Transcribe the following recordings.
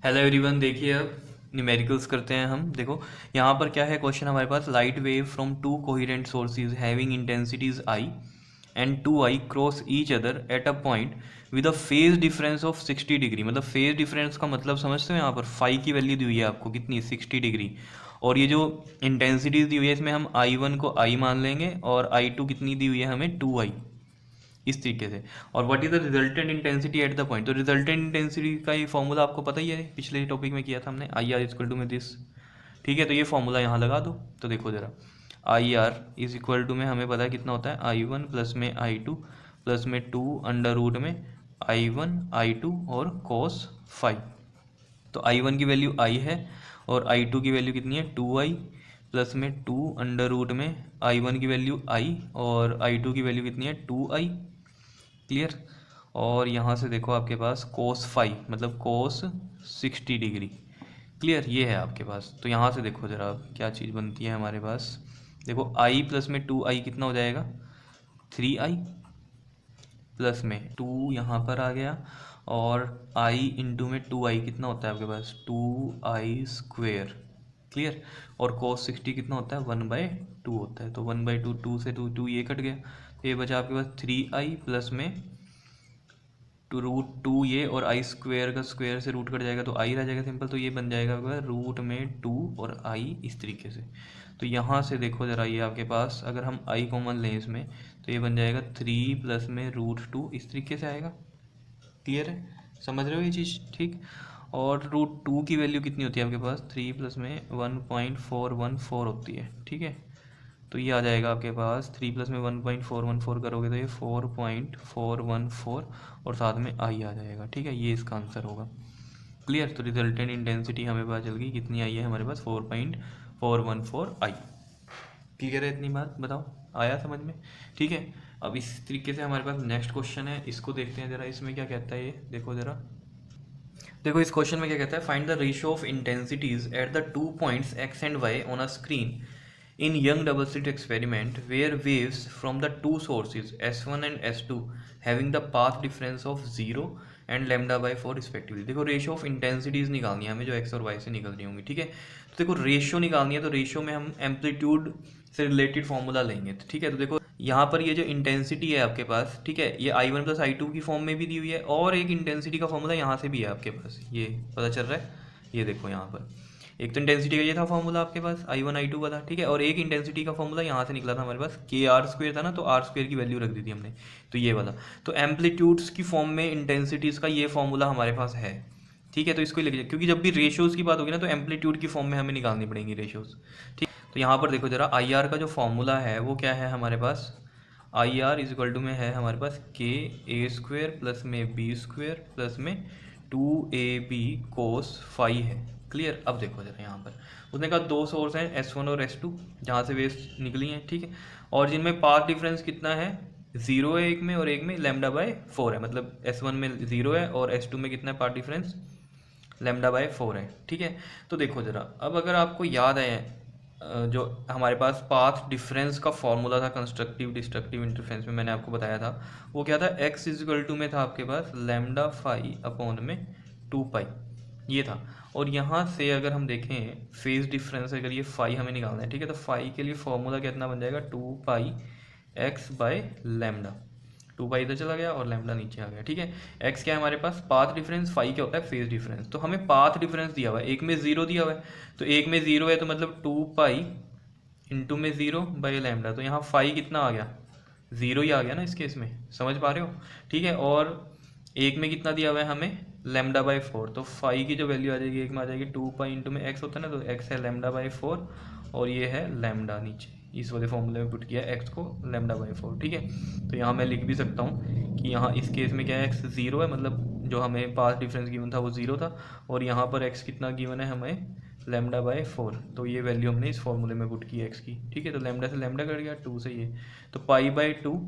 Hello everyone, देखिए अब numericals करते हैं हम। देखो यहाँ पर क्या है क्वेश्चन हमारे पास। Light wave from two coherent sources having intensities I and two I cross each other at a point with a phase difference of 60 degree. मतलब फेज डिफरेंस का मतलब समझते हो, यहाँ पर फाई की वैल्यू दी हुई है आपको कितनी, 60 डिग्री। और ये जो इंटेंसिटीज दी हुई है इसमें हम आई वन को आई मान लेंगे और आई टू कितनी दी हुई है हमें, टू आई, इस तरीके से। और what is the resultant intensity at the point. तो रिजल्टेंट इंटेंसिटी का ये फॉर्मूला आपको पता ही है, पिछले टॉपिक में किया था हमने, आई आर इक्वल टू में दिस। ठीक है, तो ये फॉर्मूला यहाँ लगा दो। तो देखो जरा, I R is equal to में हमें पता है कितना होता है, आई वन प्लस में आई टू प्लस में टू अंडर रूट में आई वन आई टू और कोस फाइव। तो आई वन की वैल्यू आई है और आई टू की वैल्यू कितनी है, टू आई प्लस में टू अंडर रूट में आई वन की वैल्यू आई और आई टू की वैल्यू कितनी है, टू आई। क्लियर। और यहाँ से देखो आपके पास कोस फाइव मतलब कोस 60 डिग्री। क्लियर, ये है आपके पास। तो यहाँ से देखो जरा क्या चीज़ बनती है हमारे पास। देखो आई प्लस में टू आई कितना हो जाएगा, थ्री आई प्लस में टू यहाँ पर आ गया और आई इंटू में टू आई कितना होता है आपके पास, टू आई स्क्वेयर। क्लियर। और कोस 60 कितना होता है, 1/2 होता है। तो 1/2, टू से टू टू ये कट गया, तो ये बचा आपके पास थ्री आई प्लस में टू रूट टू ये, और आई स्क्वेयर का स्क्वेयर से रूट कट जाएगा तो आई रह जाएगा सिंपल। तो ये बन जाएगा आपका रूट में टू और आई, इस तरीके से। तो यहाँ से देखो ज़रा, ये आपके पास अगर हम आई कॉमन लें इसमें तो ये बन जाएगा थ्री प्लस में रूट टू, इस तरीके से आएगा। क्लियर है, समझ रहे हो ये चीज़, ठीक। और रूट टू की वैल्यू कितनी होती है आपके पास, थ्री प्लस में 1.414 होती है। ठीक है, तो ये आ जाएगा आपके पास थ्री प्लस में 1.414 करोगे तो ये 4.414 और साथ में आई आ जाएगा। ठीक है, ये इसका आंसर होगा। क्लियर। तो रिजल्टेंट इंटेंसिटी हमें पता चल गई कितनी आई है हमारे पास, 4.414 आई। क्लियर है इतनी बात, बताओ आया समझ में। ठीक है, अब इस तरीके से हमारे पास नेक्स्ट क्वेश्चन है, इसको देखते हैं ज़रा। इसमें क्या कहता है ये देखो ज़रा। देखो इस क्वेश्चन में क्या कहता है, find the ratio of intensities at the two points X and Y on a screen in young double slit experiment where waves from the two sources S1 and S2 having the path difference of 0 and lambda by 4 respectively। देखो ratio of intensities निकालनी है हमें जो x और Y से निकल रही होंगी। ठीक है, तो देखो रेशियो निकालनी है, तो रेशियो में हम एम्पलीट्यूड से रिलेटेड फॉर्मूला लेंगे। तो ठीक है, तो देखो यहाँ पर ये जो इंटेंसिटी है आपके पास, ठीक है, ये I one plus I two की फॉर्म में भी दी हुई है और एक इंटेंसिटी का फॉर्मूला यहाँ से भी है आपके पास, ये पता चल रहा है। ये देखो यहाँ पर एक तो इंटेंसिटी का ये था फॉर्मूला आपके पास, आई वन आई टू का था। ठीक है, और एक इंटेंसिटी का फॉर्मूला यहाँ से निकला था हमारे पास, के आर स्क्वेयर था ना, तो आर स्क्वेयर की वैल्यू रख दी थी हमने, तो ये वाला। तो एम्पलीट्यूड्स की फॉर्म में इंटेंसिटीज़ का ये फॉर्मूला हमारे पास है। ठीक है, तो इसको लेके, क्योंकि जब भी रेशियोज़ की बात होगी ना तो एम्पलीट्यूड की फॉर्म में हमें निकालनी पड़ेंगी रेशियोज़। ठीक, तो यहाँ पर देखो जरा, आई आर का जो फॉर्मूला है वो क्या है हमारे पास, I R is equal to में है हमारे पास के ए स्क्वेयर प्लस में बी स्क्वेयर प्लस में two A B cos phi है। क्लियर। अब देखो जरा यहाँ पर उसने कहा दो सोर्स हैं एस वन और एस टू जहाँ से वेव्स निकली हैं। ठीक है, और जिनमें पाथ डिफरेंस कितना है, जीरो है एक में और एक में लैम्डा बाय फोर है। मतलब एस वन में जीरो है और एस टू में कितना है path difference, lambda by four है। ठीक है, तो देखो जरा, अब अगर आपको याद है जो हमारे पास पाथ डिफरेंस का फॉर्मूला था कंस्ट्रक्टिव डिस्ट्रक्टिव इंटरफेरेंस में, मैंने आपको बताया था वो क्या था, एक्स इजिकल टू में था आपके पास लैम्डा फाई अपॉन में टू पाई, ये था। और यहाँ से अगर हम देखें फेज डिफरेंस, अगर ये फाई हमें निकालना है, ठीक है, तो फाई के लिए फॉर्मूला कितना बन जाएगा, two pi X by lambda. Two pi इधर चला गया और लैम्डा नीचे आ गया। ठीक है, एक्स क्या है हमारे पास, पाथ डिफरेंस, फाई क्या होता है, फेज डिफरेंस। तो हमें पाथ डिफरेंस दिया हुआ है, एक में जीरो दिया हुआ है, तो एक में जीरो है तो मतलब टू पाई इंटू में जीरो बाई लैम्डा। तो यहाँ फाई कितना आ गया, जीरो ही आ गया ना इस केस में, समझ पा रहे हो। ठीक है, और एक में कितना दिया हुआ है हमें, लैम्डा बाई फोर। तो फाई की जो वैल्यू आ जाएगी एक में आ जाएगी टू पाई इंटू में एक्स होता है ना, तो एक्स है लैम्डा बाई फोर और ये है लैम्डा नीचे, इस वाले फॉर्मूले में पुट किया एक्स को लैम्डा बाई फोर। ठीक है, तो यहाँ मैं लिख भी सकता हूँ कि यहाँ इस केस में क्या है, एक्स जीरो है, मतलब जो हमें पाथ डिफरेंस गिवन था वो जीरो था, और यहाँ पर एक्स कितना गिवन है हमें, लैम्डा बाय फोर। तो ये वैल्यू हमने इस फॉर्मूले में पुट की एक्स की। ठीक है, तो लैम्डा से लैम्डा कट गया, टू से ये, तो पाई बाई टू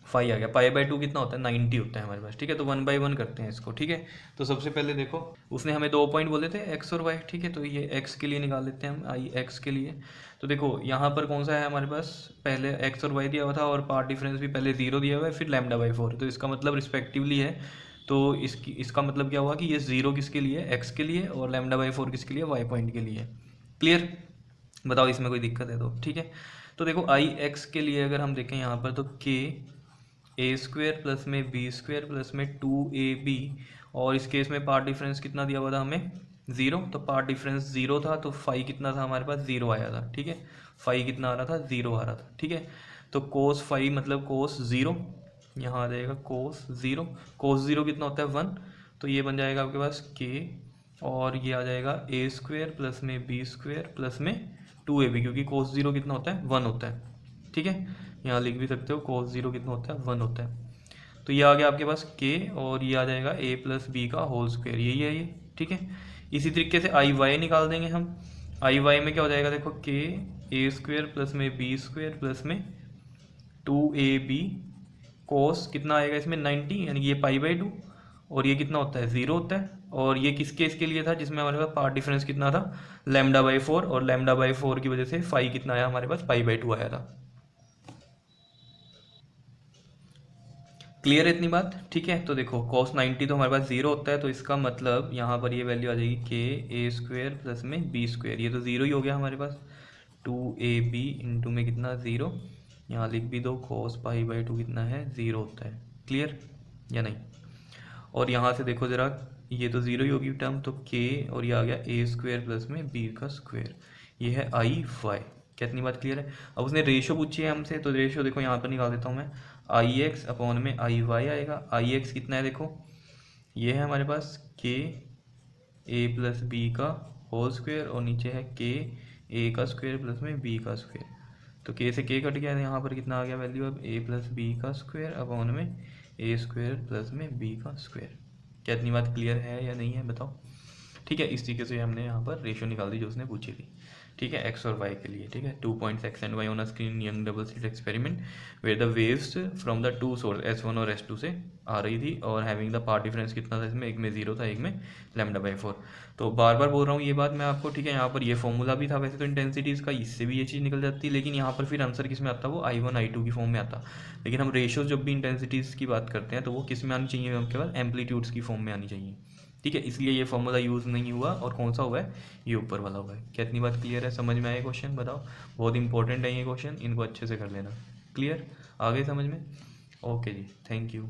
फाइव आ गया। पाई बाई टू कितना होता है, 90 होता है हमारे पास। ठीक है, तो वन बाई वन करते हैं इसको। ठीक है, तो सबसे पहले देखो उसने हमें दो पॉइंट बोले थे एक्स और वाई। ठीक है, तो ये एक्स के लिए निकाल लेते हैं हम, आई एक्स के लिए। तो देखो यहाँ पर कौन सा है हमारे पास, पहले एक्स और वाई दिया हुआ था और पार्ट डिफरेंस भी पहले जीरो दिया हुआ है, फिर लैम्डा बाई फोर, तो इसका मतलब रिस्पेक्टिवली है तो इसका मतलब क्या हुआ कि ये 0 किसके लिए है, एक्स के लिए, और λ/4 किसके लिए, वाई पॉइंट के लिए। क्लियर? बताओ इसमें कोई दिक्कत है तो ठीक है। तो देखो आई एक्स के लिए अगर हम देखें यहाँ पर, तो के ए स्क्वेयर प्लस में बी स्क्वेयर प्लस में 2ab, और इस केस में पार्ट डिफरेंस कितना दिया हुआ था हमें, 0। तो पार्ट डिफरेंस 0 था, तो फाई कितना था हमारे पास, 0 आया था। ठीक है, फाई कितना आ रहा था, 0 आ रहा था। ठीक है, तो कोस फाई मतलब कोस 0, यहाँ आ जाएगा कोस 0। कोस 0 कितना होता है, 1। तो ये बन जाएगा आपके पास के, और ये आ जाएगा ए स्क्वेयर प्लस में बी स्क्वेयर प्लस में 2ab, क्योंकि कोस 0 कितना होता है, 1 होता है। ठीक है, यहाँ लिख भी सकते हो कोस 0 कितना होता है, 1 होता है। तो ये आ गया आपके पास के, और ये आ जाएगा a प्लस बी का होल स्क्वायर, यही है ये। ठीक है, इसी तरीके से आई वाई निकाल देंगे हम। आई वाई में क्या हो जाएगा, देखो के ए स्क्वेयर प्लस में बी स्क्वेयर प्लस में 2ab कोस कितना आएगा इसमें, 90, यानी कि ये π/2, और ये कितना होता है, 0 होता है। और ये किस केस के लिए था, जिसमें हमारे पास पार्ट डिफरेंस कितना था, λ/4, और λ/4 की वजह से फाई कितना आया हमारे पास, π/2 आया था। क्लियर है इतनी बात? ठीक है, तो देखो cos 90 तो हमारे पास 0 होता है, तो इसका मतलब यहाँ पर ये वैल्यू आ जाएगी के ए स्क्वेयर प्लस में बी स्क्वेयर, ये तो 0 ही हो गया हमारे पास। 2ab इंटू में कितना, 0, यहाँ लिख भी दो cos π/2 कितना है, 0 होता है। क्लियर या नहीं? और यहाँ से देखो ज़रा, ये तो 0 ही होगी टर्म, तो के, और ये आ गया ए स्क्वेयर प्लस में बी का स्क्वेयर, ये है आई वाई। क्या इतनी बात क्लियर है? अब उसने रेशो पूछी है हमसे, तो रेशो देखो यहाँ पर निकाल देता हूँ मैं, आई एक्स अपॉन में आई वाई आएगा। आई एक्स कितना है, देखो ये है हमारे पास के ए प्लस बी का होल स्क्वेयर, और नीचे है के ए का स्क्वेयर प्लस में बी का स्क्वेयर। तो के से के कट गया, यहाँ पर कितना आ गया वैल्यू, अब ए प्लस बी का स्क्वेयर अपॉन में ए स्क्वेयर प्लस में बी का स्क्वेयर। क्या इतनी बात क्लियर है या नहीं है, बताओ? ठीक है, इस तरीके से हमने यहाँ पर रेशो निकाल दी जो उसने पूछी थी। ठीक है, एक्स और वाई के लिए। ठीक है, 2 points X and Y on a screen Young double slit experiment where the waves from the two source S1 और S2 से आ रही थी, और हैविंग द पार्ट डिफरेंस कितना था इसमें, एक में 0 था, एक में λ/4। तो बार बार बोल रहा हूँ ये बात मैं आपको। ठीक है, यहाँ पर ये फॉर्मूला भी था वैसे तो इंटेंसिटीज़ का, इससे भी ये चीज़ निकल जाती, लेकिन यहाँ पर फिर आंसर किस में आता, वो I1 I2 की फॉर्म में आता। लेकिन हम रेशो जब भी इंटेंसिटीज़ की बात करते हैं तो वो किस में आनी चाहिए, हम केवल एम्पलीट्यूड्स की फॉर्म में आनी चाहिए। ठीक है, इसलिए ये फॉर्मूला यूज़ नहीं हुआ, और कौन सा हुआ है, ये ऊपर वाला हुआ है। क्या इतनी बात क्लियर है, समझ में आया क्वेश्चन? बताओ, बहुत इंपॉर्टेंट है ये क्वेश्चन, इनको अच्छे से कर लेना। क्लियर? आ गए समझ में? ओके जी, थैंक यू।